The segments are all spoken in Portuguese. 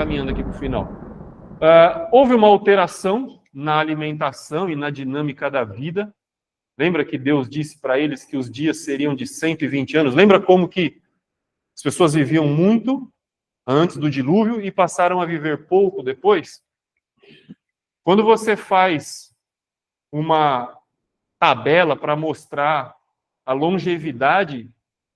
caminhando aqui para o final. Houve uma alteração na alimentação e na dinâmica da vida. Lembra que Deus disse para eles que os dias seriam de 120 anos? Lembra como que as pessoas viviam muito antes do dilúvio e passaram a viver pouco depois? Quando você faz uma tabela para mostrar a longevidade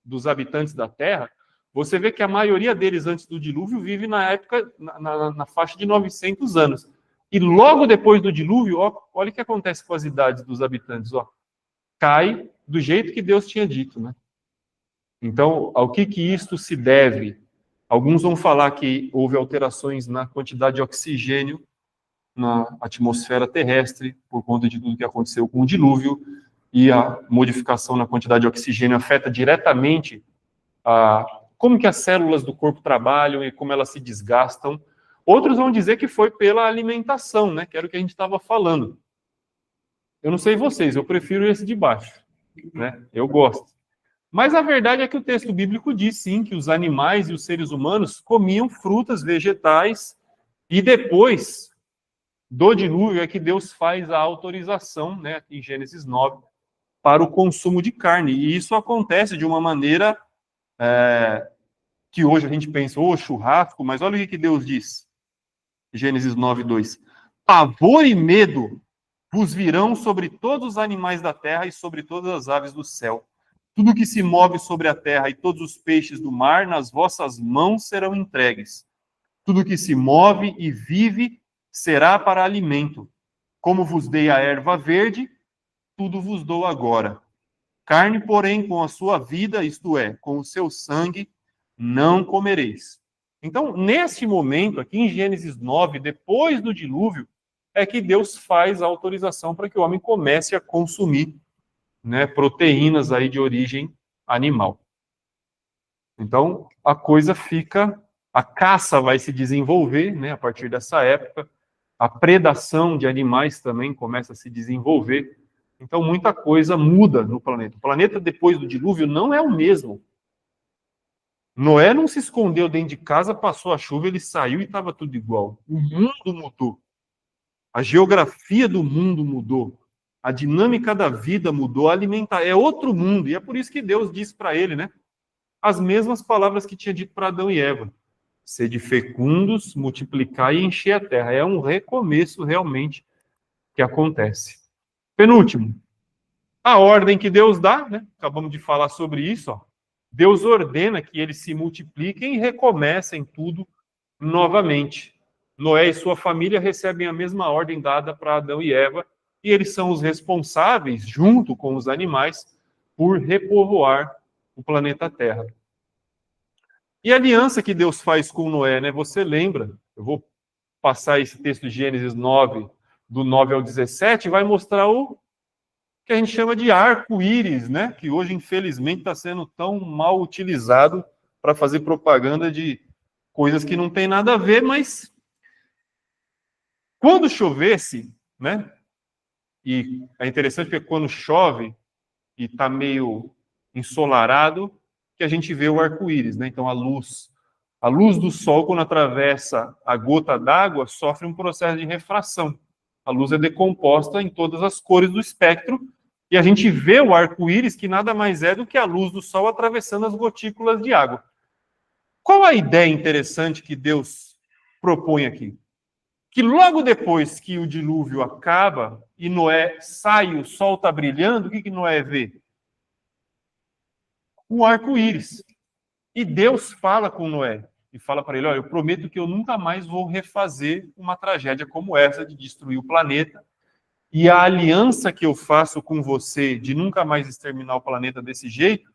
dos habitantes da Terra, você vê que a maioria deles antes do dilúvio vive na época, na faixa de 900 anos. E logo depois do dilúvio, olha o que acontece com as idades dos habitantes. Cai do jeito que Deus tinha dito, né? Então, ao que isto se deve? Alguns vão falar que houve alterações na quantidade de oxigênio na atmosfera terrestre, por conta de tudo que aconteceu com o dilúvio, e a modificação na quantidade de oxigênio afeta diretamente como que as células do corpo trabalham e como elas se desgastam. Outros vão dizer que foi pela alimentação, né? Que era o que a gente estava falando. Eu não sei vocês, eu prefiro esse de baixo, né? Eu gosto. Mas a verdade é que o texto bíblico diz, sim, que os animais e os seres humanos comiam frutas, vegetais, e depois do dilúvio é que Deus faz a autorização, né, em Gênesis 9, para o consumo de carne. E isso acontece de uma maneira que hoje a gente pensa, churrasco, mas olha o que Deus diz. Gênesis 9, 2. Pavor e medo vos virão sobre todos os animais da terra e sobre todas as aves do céu. Tudo que se move sobre a terra e todos os peixes do mar, nas vossas mãos serão entregues. Tudo que se move e vive será para alimento. Como vos dei a erva verde, tudo vos dou agora. Carne, porém, com a sua vida, isto é, com o seu sangue, não comereis. Então, nesse momento, aqui em Gênesis 9, depois do dilúvio, é que Deus faz a autorização para que o homem comece a consumir, né, proteínas aí de origem animal. Então, a coisa fica... A caça vai se desenvolver, né, a partir dessa época. A predação de animais também começa a se desenvolver. Então, muita coisa muda no planeta. O planeta, depois do dilúvio, não é o mesmo. Noé não se escondeu dentro de casa, passou a chuva, ele saiu e estava tudo igual. O mundo mudou. A geografia do mundo mudou. A dinâmica da vida mudou. É outro mundo. E é por isso que Deus disse para ele, né, as mesmas palavras que tinha dito para Adão e Eva. Sede fecundos, multiplicai e encher a terra. É um recomeço realmente que acontece. Penúltimo, a ordem que Deus dá, né? Acabamos de falar sobre isso. Ó. Deus ordena que eles se multipliquem e recomecem tudo novamente. Noé e sua família recebem a mesma ordem dada para Adão e Eva, e eles são os responsáveis, junto com os animais, por repovoar o planeta Terra. E a aliança que Deus faz com Noé, né? Você lembra? Eu vou passar esse texto de Gênesis 9, do 9 ao 17, vai mostrar o que a gente chama de arco-íris, né? Que hoje, infelizmente, está sendo tão mal utilizado para fazer propaganda de coisas que não tem nada a ver, mas quando chovesse, né? E é interessante porque quando chove e está meio ensolarado, que a gente vê o arco-íris, né? Então a luz do sol, quando atravessa a gota d'água, sofre um processo de refração. A luz é decomposta em todas as cores do espectro e a gente vê o arco-íris, que nada mais é do que a luz do sol atravessando as gotículas de água. Qual a ideia interessante que Deus propõe aqui? Que logo depois que o dilúvio acaba e Noé sai, o sol está brilhando, o que Noé vê? Um arco-íris. E Deus fala com Noé e fala para ele, olha, eu prometo que eu nunca mais vou refazer uma tragédia como essa de destruir o planeta, e a aliança que eu faço com você de nunca mais exterminar o planeta desse jeito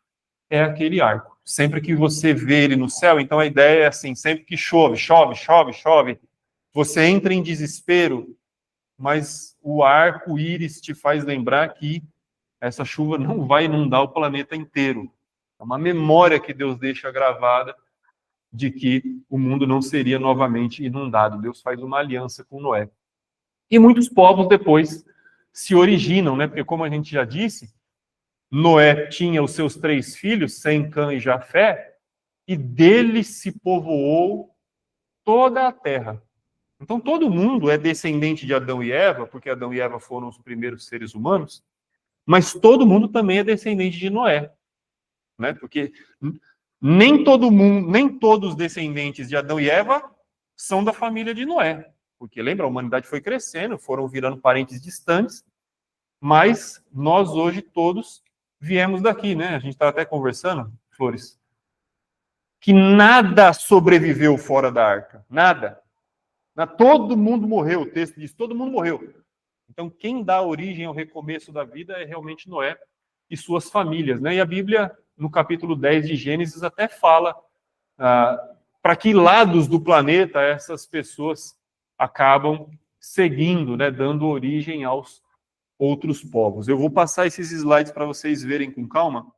é aquele arco. Sempre que você vê ele no céu, então a ideia é assim, sempre que chove, você entra em desespero, mas o arco-íris te faz lembrar que essa chuva não vai inundar o planeta inteiro. É uma memória que Deus deixa gravada de que o mundo não seria novamente inundado. Deus faz uma aliança com Noé. E muitos povos depois se originam, né? Porque, como a gente já disse, Noé tinha os seus 3 filhos, Sem, Cã e Jafé, e deles se povoou toda a terra. Então, todo mundo é descendente de Adão e Eva, porque Adão e Eva foram os primeiros seres humanos, mas todo mundo também é descendente de Noé, né? Porque nem todo mundo, nem todos os descendentes de Adão e Eva são da família de Noé. Porque, lembra, a humanidade foi crescendo, foram virando parentes distantes, mas nós hoje todos viemos daqui, né? A gente estava até conversando, Flores, que nada sobreviveu fora da arca, nada. Todo mundo morreu, o texto diz, todo mundo morreu. Então, quem dá origem ao recomeço da vida é realmente Noé e suas famílias, né? E a Bíblia, no capítulo 10 de Gênesis, até fala para que lados do planeta essas pessoas acabam seguindo, né? Dando origem aos outros povos. Eu vou passar esses slides para vocês verem com calma.